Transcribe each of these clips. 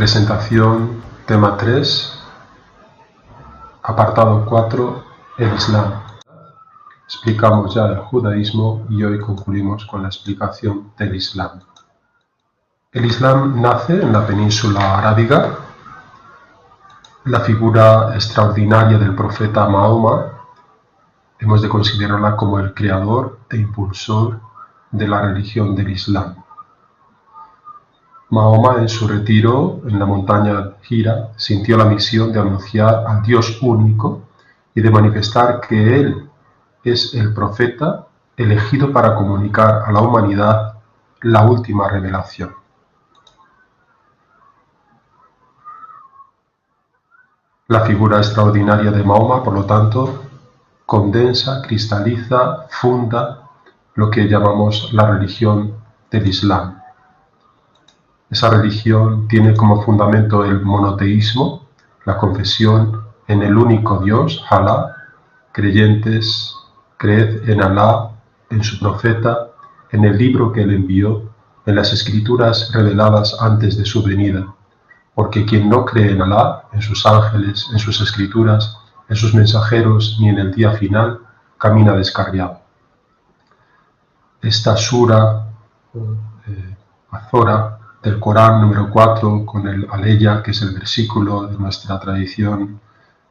Presentación, tema 3, apartado 4, el Islam. Explicamos ya el judaísmo y hoy concluimos con la explicación del Islam. El Islam nace en la península arábiga. La figura extraordinaria del profeta Mahoma hemos de considerarla como el creador e impulsor de la religión del Islam. Mahoma, en su retiro en la montaña Hira, sintió la misión de anunciar al Dios único y de manifestar que Él es el profeta elegido para comunicar a la humanidad la última revelación. La figura extraordinaria de Mahoma, por lo tanto, condensa, cristaliza, funda lo que llamamos la religión del Islam. Esa religión tiene como fundamento el monoteísmo, la confesión en el único Dios, Alá. Creyentes, creed en Alá, en su profeta, en el libro que él envió, en las escrituras reveladas antes de su venida. Porque quien no cree en Alá, en sus ángeles, en sus escrituras, en sus mensajeros, ni en el día final, camina descarriado. Esta sura, Azora, del Corán número 4, con el Aleya, que es el versículo de nuestra tradición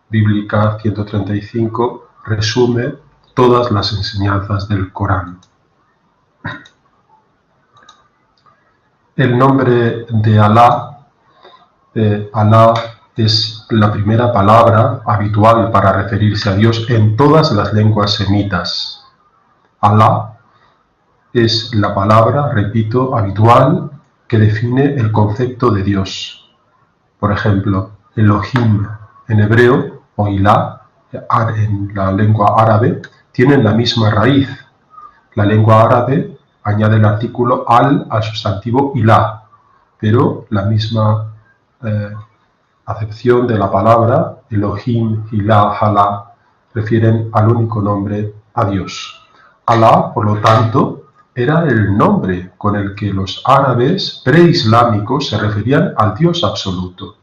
bíblica 135, resume todas las enseñanzas del Corán. El nombre de Alá, Alá es la primera palabra habitual para referirse a Dios en todas las lenguas semitas. Alá es la palabra, repito, habitual que define el concepto de Dios. Por ejemplo, Elohim en hebreo o Ilah en la lengua árabe tienen la misma raíz. La lengua árabe añade el artículo al sustantivo Ilah, pero la misma acepción de la palabra Elohim, Ilah, Alá refieren al único nombre, a Dios. Alá, por lo tanto, era el nombre con el que los árabes preislámicos se referían al Dios absoluto.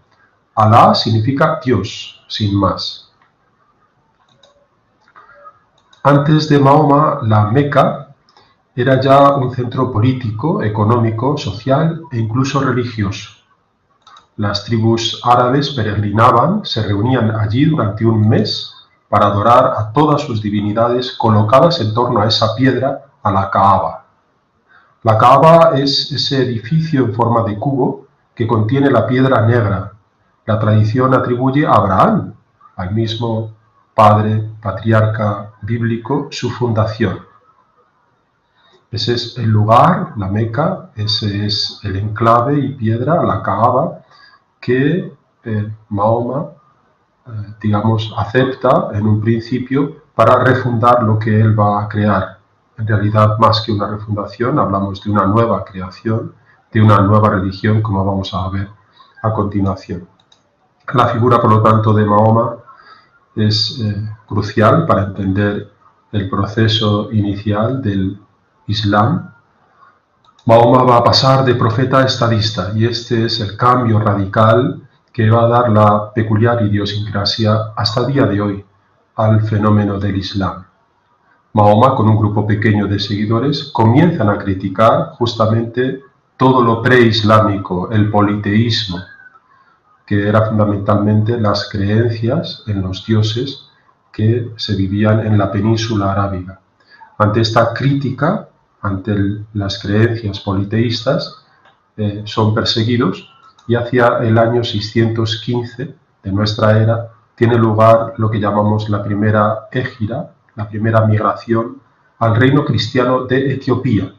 Alá significa Dios, sin más. Antes de Mahoma, la Meca era ya un centro político, económico, social e incluso religioso. Las tribus árabes peregrinaban, se reunían allí durante un mes para adorar a todas sus divinidades colocadas en torno a esa piedra, a la Kaaba. La Kaaba es ese edificio en forma de cubo que contiene la piedra negra. La tradición atribuye a Abraham, al mismo padre, patriarca bíblico, su fundación. Ese es el lugar, la Meca, ese es el enclave y piedra, la Kaaba, que Mahoma, acepta en un principio para refundar lo que él va a crear. En realidad, más que una refundación, hablamos de una nueva creación, de una nueva religión, como vamos a ver a continuación. La figura, por lo tanto, de Mahoma es crucial para entender el proceso inicial del Islam. Mahoma va a pasar de profeta a estadista, y este es el cambio radical que va a dar la peculiar idiosincrasia hasta el día de hoy al fenómeno del Islam. Mahoma, con un grupo pequeño de seguidores, comienzan a criticar justamente todo lo preislámico, el politeísmo, que era fundamentalmente las creencias en los dioses que se vivían en la península arábiga. Ante esta crítica, ante las creencias politeístas, son perseguidos, y hacia el año 615 de nuestra era tiene lugar lo que llamamos la primera égira, la primera migración al reino cristiano de Etiopía.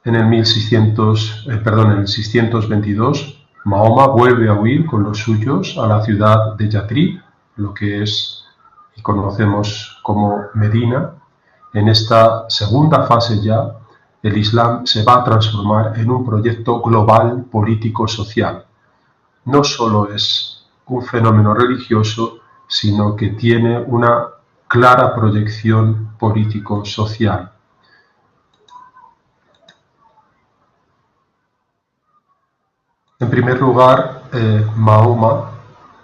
En el 622, Mahoma vuelve a huir con los suyos a la ciudad de Yatrib, lo que es y conocemos como Medina. En esta segunda fase ya, el Islam se va a transformar en un proyecto global político-social. No solo es un fenómeno religioso, sino que tiene una clara proyección político-social. En primer lugar, Mahoma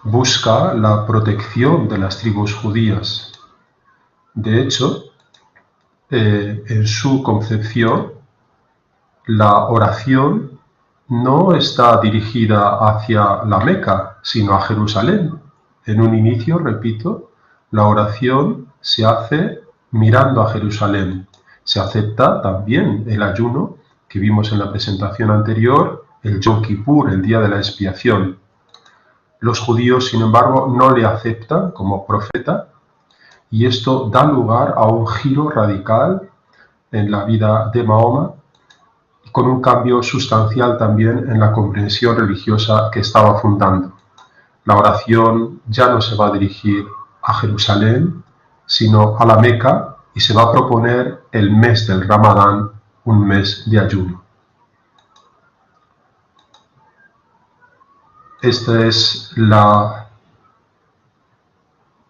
busca la protección de las tribus judías. De hecho, en su concepción, la oración no está dirigida hacia la Meca, sino a Jerusalén. En un inicio, repito, la oración se hace mirando a Jerusalén. Se acepta también el ayuno que vimos en la presentación anterior, el Yom Kippur, el día de la expiación. Los judíos, sin embargo, no le aceptan como profeta, y esto da lugar a un giro radical en la vida de Mahoma, con un cambio sustancial también en la comprensión religiosa que estaba fundando. La oración ya no se va a dirigir a Jerusalén, sino a la Meca, y se va a proponer el mes del Ramadán, un mes de ayuno. Esta es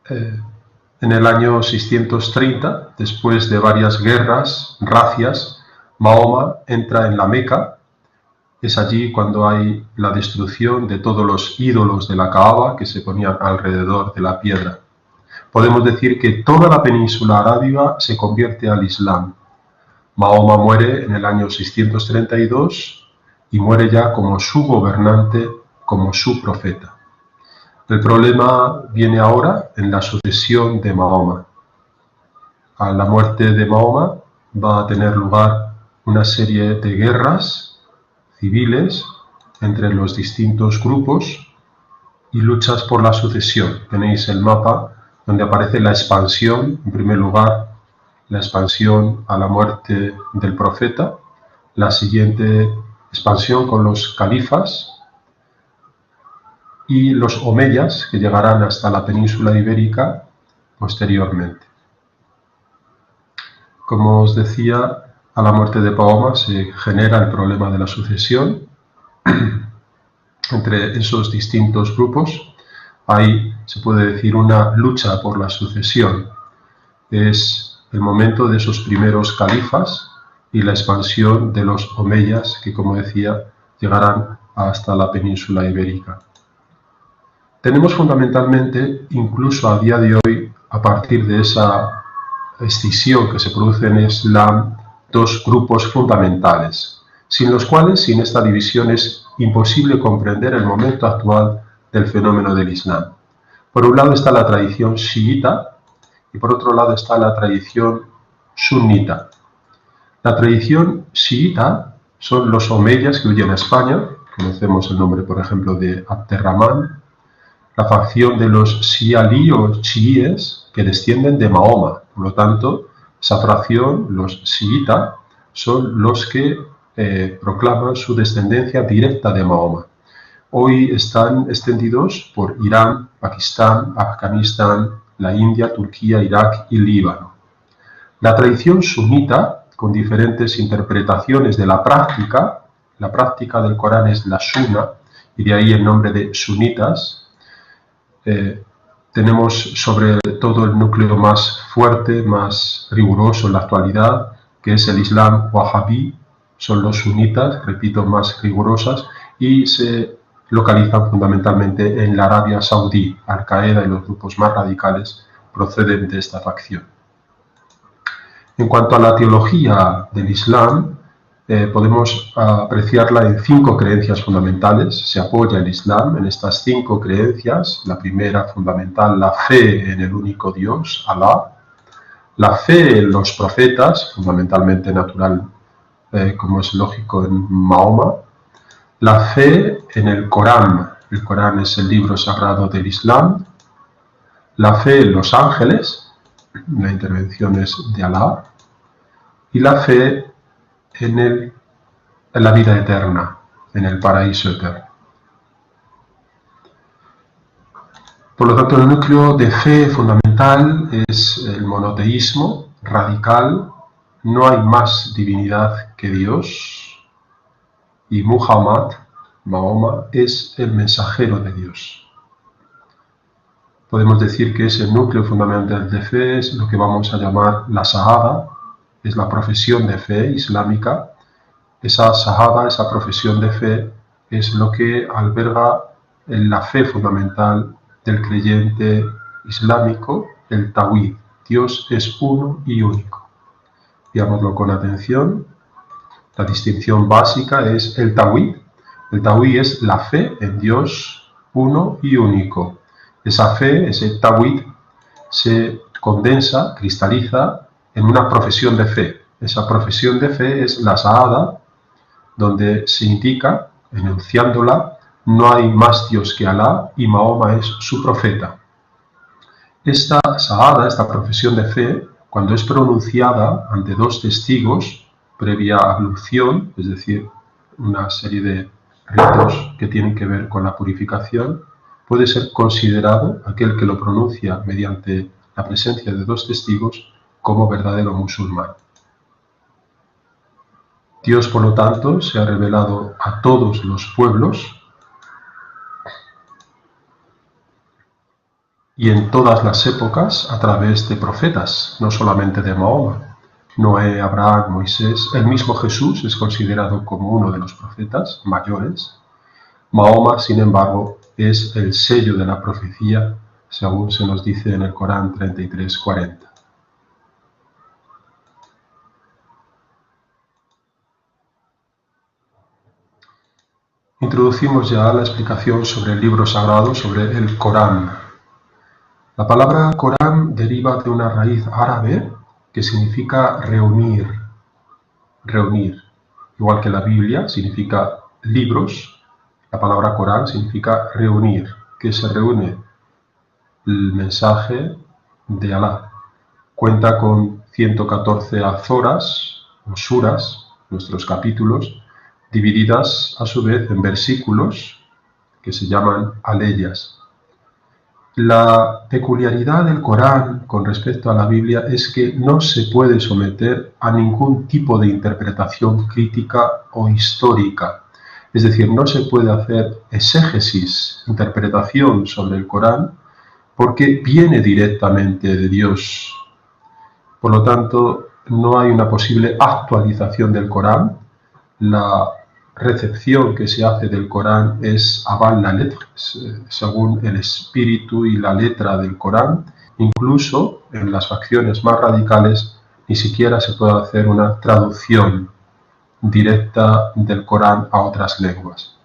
en el año 630, después de varias guerras, racias, Mahoma entra en la Meca. Es allí cuando hay la destrucción de todos los ídolos de la Kaaba que se ponían alrededor de la piedra. Podemos decir que toda la península arábiga se convierte al Islam. Mahoma muere en el año 632 y muere ya como su gobernante, como su profeta. El problema viene ahora en la sucesión de Mahoma. A la muerte de Mahoma va a tener lugar una serie de guerras civiles entre los distintos grupos y luchas por la sucesión. Tenéis el mapa donde aparece la expansión, en primer lugar, la expansión a la muerte del profeta, la siguiente expansión con los califas y los omeyas, que llegarán hasta la península ibérica posteriormente. Como os decía, a la muerte de Mahoma se genera el problema de la sucesión entre esos distintos grupos. Hay, se puede decir, una lucha por la sucesión. Es el momento de esos primeros califas y la expansión de los omeyas, que, como decía, llegarán hasta la península ibérica. Tenemos fundamentalmente, incluso a día de hoy, a partir de esa escisión que se produce en el Islam, dos grupos fundamentales, sin los cuales, sin esta división, es imposible comprender el momento actual del fenómeno del Islam. Por un lado está la tradición chiita y por otro lado está la tradición sunita. La tradición chiita son los omeyas que huyen a España, conocemos el nombre, por ejemplo, de Abderramán, la facción de los shialí o chiíes que descienden de Mahoma. Por lo tanto, esa fracción, los chiita, son los que proclaman su descendencia directa de Mahoma. Hoy están extendidos por Irán, Pakistán, Afganistán, la India, Turquía, Irak y Líbano. La tradición sunita, con diferentes interpretaciones de la práctica del Corán es la Sunna, y de ahí el nombre de sunitas. Tenemos sobre todo el núcleo más fuerte, más riguroso en la actualidad, que es el Islam Wahhabí, son los sunitas, repito, más rigurosas, y se localizan fundamentalmente en la Arabia Saudí. Al-Qaeda y los grupos más radicales proceden de esta facción. En cuanto a la teología del Islam, podemos apreciarla en 5 creencias fundamentales. Se apoya el Islam en estas 5 creencias. La primera, fundamental, la fe en el único Dios, Alá. La fe en los profetas, fundamentalmente natural, como es lógico en Mahoma. La fe en el Corán. El Corán es el libro sagrado del Islam. La fe en los ángeles, la intervención es de Alá. Y la fe en la vida eterna, en el paraíso eterno. Por lo tanto, el núcleo de fe fundamental es el monoteísmo radical. No hay más divinidad que Dios. Y Muhammad, Mahoma, es el mensajero de Dios. Podemos decir que ese núcleo fundamental de fe es lo que vamos a llamar la Shahada, es la profesión de fe islámica. Esa Shahada, esa profesión de fe, es lo que alberga la fe fundamental del creyente islámico, el Tawhid. Dios es uno y único. Veámoslo con atención. La distinción básica es el Tawhid. El Tawhid es la fe en Dios uno y único. Esa fe, ese Tawhid, se condensa, cristaliza en una profesión de fe. Esa profesión de fe es la Shahada, donde se indica, enunciándola, no hay más Dios que Alá y Mahoma es su profeta. Esta Shahada, esta profesión de fe, cuando es pronunciada ante dos testigos, previa ablución, es decir, una serie de ritos que tienen que ver con la purificación, puede ser considerado aquel que lo pronuncia mediante la presencia de dos testigos como verdadero musulmán. Dios, por lo tanto, se ha revelado a todos los pueblos y en todas las épocas a través de profetas, no solamente de Mahoma. Noé, Abraham, Moisés, el mismo Jesús es considerado como uno de los profetas mayores. Mahoma, sin embargo, es el sello de la profecía, según se nos dice en el Corán 33:40. Introducimos ya la explicación sobre el libro sagrado, sobre el Corán. La palabra Corán deriva de una raíz árabe que significa reunir. Igual que la Biblia significa libros, la palabra Corán significa reunir, que se reúne el mensaje de Alá. Cuenta con 114 azoras o suras, nuestros capítulos, divididas a su vez en versículos que se llaman aleyas. La peculiaridad del Corán con respecto a la Biblia es que no se puede someter a ningún tipo de interpretación crítica o histórica. Es decir, no se puede hacer exégesis, interpretación sobre el Corán, porque viene directamente de Dios. Por lo tanto, no hay una posible actualización del Corán. La recepción que se hace del Corán es avant la lettre, según el espíritu y la letra del Corán. Incluso en las facciones más radicales ni siquiera se puede hacer una traducción directa del Corán a otras lenguas.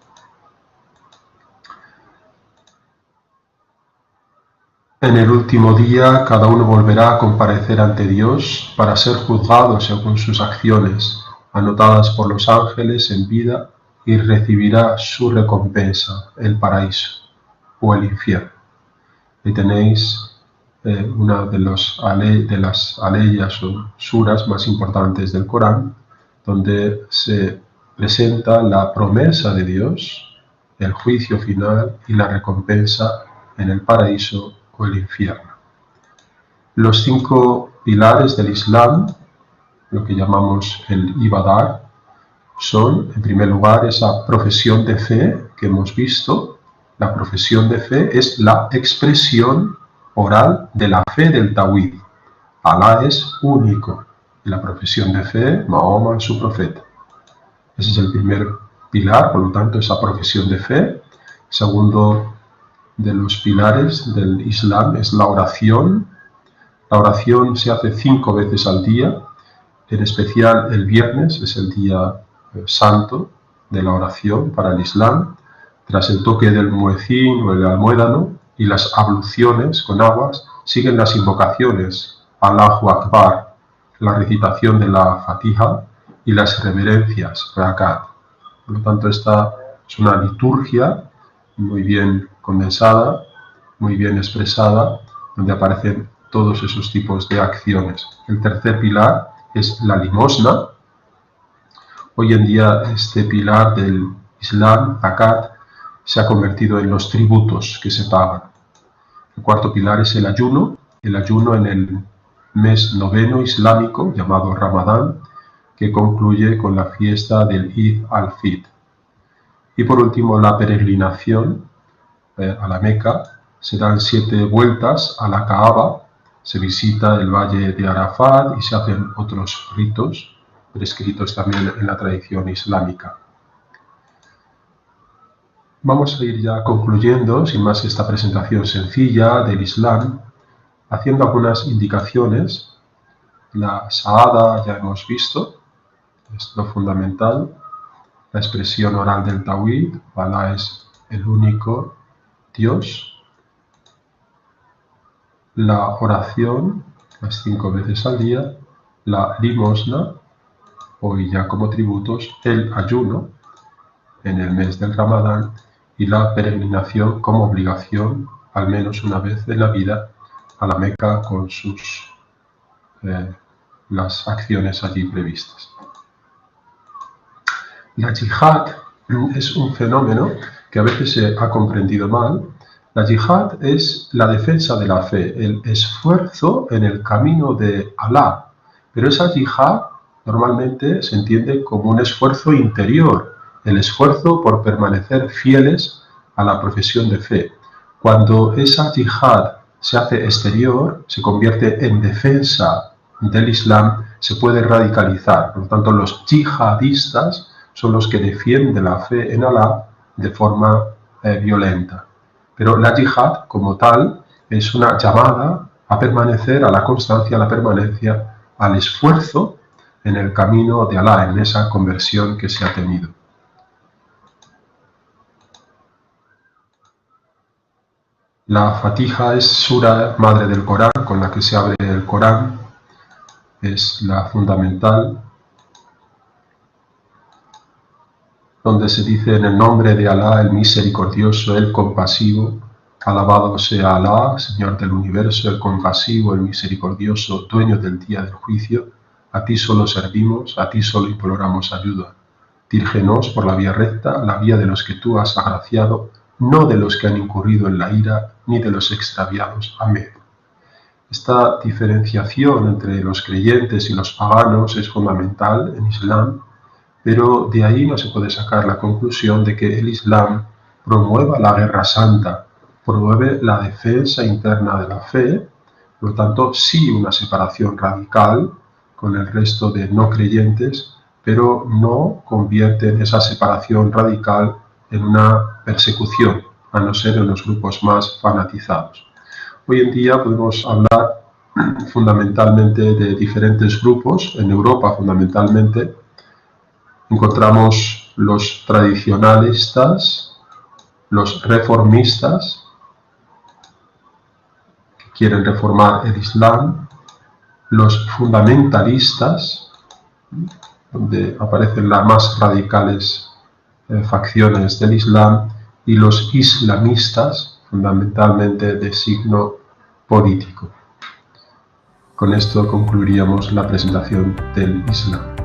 En el último día cada uno volverá a comparecer ante Dios para ser juzgado según sus acciones, anotadas por los ángeles en vida, y recibirá su recompensa, el paraíso o el infierno. Ahí tenéis una de las aleyas o suras más importantes del Corán, donde se presenta la promesa de Dios, el juicio final y la recompensa en el paraíso o el infierno. Los 5 pilares del Islam, lo que llamamos el ibadar, son, en primer lugar, esa profesión de fe que hemos visto. La profesión de fe es la expresión oral de la fe del Tawhid. Alá es único. Y la profesión de fe, Mahoma es su profeta. Ese es el primer pilar, por lo tanto, esa profesión de fe. Segundo de los pilares del Islam es la oración. La oración se hace 5 veces al día, en especial el viernes, es el día santo de la oración para el Islam. Tras el toque del muecín o el almuédano y las abluciones con aguas, siguen las invocaciones, Allahu Akbar, la recitación de la Fatiha y las reverencias, Rakat. Por lo tanto, esta es una liturgia muy bien condensada, muy bien expresada, donde aparecen todos esos tipos de acciones. El tercer pilar es la limosna. Hoy en día este pilar del Islam, zakat, se ha convertido en los tributos que se pagan. El cuarto pilar es el ayuno en el mes noveno islámico llamado Ramadán, que concluye con la fiesta del Eid al-Fitr. Y por último, la peregrinación a la Meca. Se dan 7 vueltas a la Kaaba, se visita el valle de Arafat y se hacen otros ritos prescritos también en la tradición islámica. Vamos a ir ya concluyendo, sin más, esta presentación sencilla del Islam, haciendo algunas indicaciones. La Shahada ya hemos visto, es lo fundamental. La expresión oral del Tawhid, Alá es el único Dios. La oración, las 5 veces al día. La limosna, hoy ya como tributos. El ayuno, en el mes del Ramadán. Y la peregrinación como obligación, al menos una vez en la vida, a la Meca con las acciones allí previstas. La yihad es un fenómeno que a veces se ha comprendido mal. La yihad es la defensa de la fe, el esfuerzo en el camino de Alá. Pero esa yihad normalmente se entiende como un esfuerzo interior, el esfuerzo por permanecer fieles a la profesión de fe. Cuando esa yihad se hace exterior, se convierte en defensa del Islam, se puede radicalizar. Por lo tanto, los yihadistas son los que defienden la fe en Alá de forma violenta. Pero la yihad, como tal, es una llamada a permanecer, a la constancia, a la permanencia, al esfuerzo en el camino de Alá, en esa conversión que se ha tenido. La Fatiha es sura madre del Corán, con la que se abre el Corán, es la fundamental, donde se dice: en el nombre de Alá, el misericordioso, el compasivo, alabado sea Alá, Señor del universo, el compasivo, el misericordioso, dueño del día del juicio. A ti solo servimos, a ti solo imploramos ayuda. Dirígenos por la vía recta, la vía de los que tú has agraciado, no de los que han incurrido en la ira, ni de los extraviados. Amén. Esta diferenciación entre los creyentes y los paganos es fundamental en Islam, pero de ahí no se puede sacar la conclusión de que el Islam promueva la guerra santa, promueve la defensa interna de la fe, por lo tanto sí una separación radical con el resto de no creyentes, pero no convierte esa separación radical en una persecución, a no ser en los grupos más fanatizados. Hoy en día podemos hablar fundamentalmente de diferentes grupos, en Europa fundamentalmente. Encontramos los tradicionalistas, los reformistas, que quieren reformar el Islam, los fundamentalistas, donde aparecen las más radicales facciones del Islam, y los islamistas, fundamentalmente de signo político. Con esto concluiríamos la presentación del Islam.